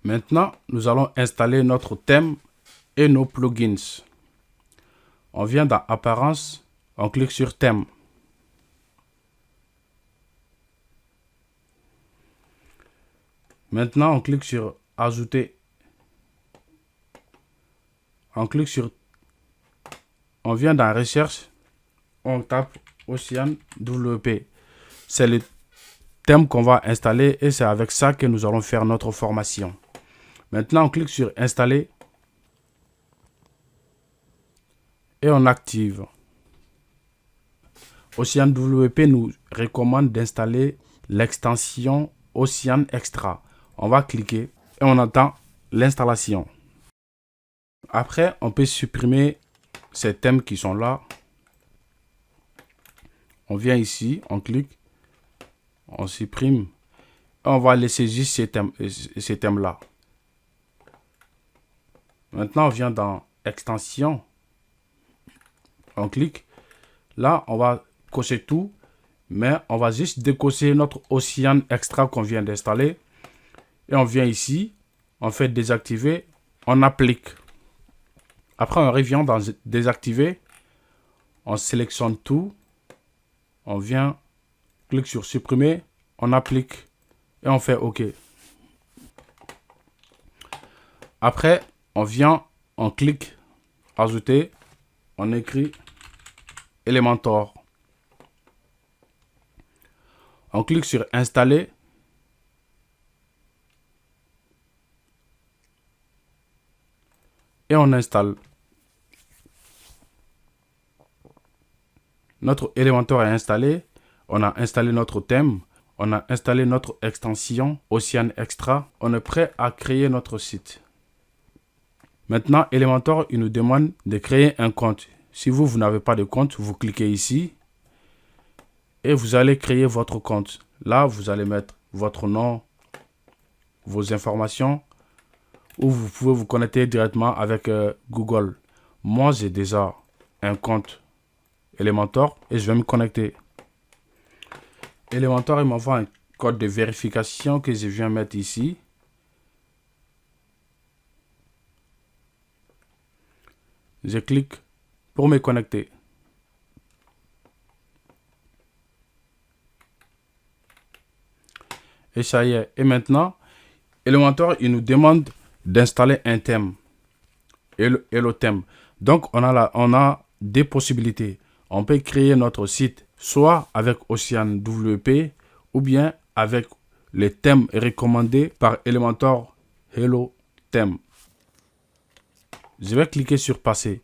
Maintenant, nous allons installer notre thème et nos plugins. On vient dans Apparence, on clique sur Thème. Maintenant, on clique sur Ajouter. On clique sur... On vient dans Recherche, on tape Ocean WP. C'est le thème qu'on va installer et c'est avec ça que nous allons faire notre formation. Maintenant, on clique sur Installer et on active. Ocean WP nous recommande d'installer l'extension Ocean Extra. On va cliquer et on attend l'installation. Après, on peut supprimer ces thèmes qui sont là. On vient ici, on clique, on supprime. Et on va laisser juste ces thèmes-là. Maintenant, on vient dans Extension. On clique. Là, on va cocher tout. Mais on va juste décocher notre Ocean Extra qu'on vient d'installer. Et on vient ici. On fait désactiver. On applique. Après, on revient dans Désactiver. On sélectionne tout. On vient, clique sur Supprimer. On applique. Et on fait OK. Après, on vient, on clique, Ajouter. On écrit Elementor. On clique sur Installer. Et on installe. Notre Elementor est installé. On a installé notre thème. On a installé notre extension Ocean Extra. On est prêt à créer notre site. Maintenant, Elementor, il nous demande de créer un compte. Si vous n'avez pas de compte, vous cliquez ici. Et vous allez créer votre compte. Là, vous allez mettre votre nom, vos informations. Ou vous pouvez vous connecter directement avec Google. Moi, j'ai déjà un compte Elementor et je vais me connecter. Elementor, il m'envoie un code de vérification que je viens mettre ici. Je clique pour me connecter. Et ça y est. Et maintenant, Elementor, il nous demande d'installer un thème. Et le thème. Donc, on a des possibilités. On peut créer notre site soit avec Ocean WP ou bien avec les thèmes recommandés par Elementor Hello Theme. Je vais cliquer sur Passer.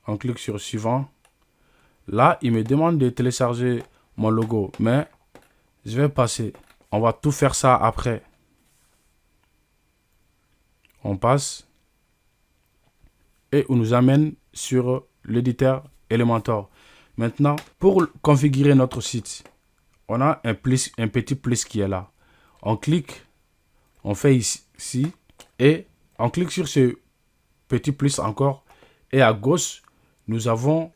On clique sur Suivant. Là, il me demande de télécharger mon logo, mais je vais passer. On va tout faire ça après. On passe et on nous amène sur l'éditeur Elementor. Maintenant, pour configurer notre site, on a un petit plus qui est là. On clique, on fait ici et on clique sur ce petit plus encore. Et à gauche, nous avons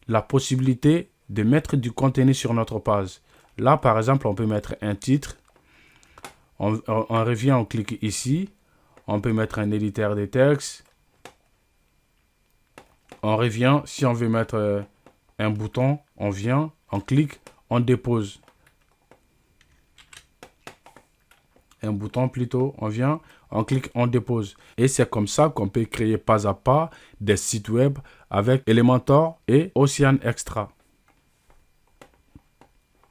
la possibilité de mettre du contenu sur notre page. Là, par exemple, on peut mettre un titre. On revient, on clique ici. On peut mettre un éditeur de texte. On revient. Si on veut mettre un bouton, on vient, on clique, on dépose. Un bouton plutôt, on vient, on clique, on dépose. Et c'est comme ça qu'on peut créer pas à pas des sites web avec Elementor et Ocean Extra.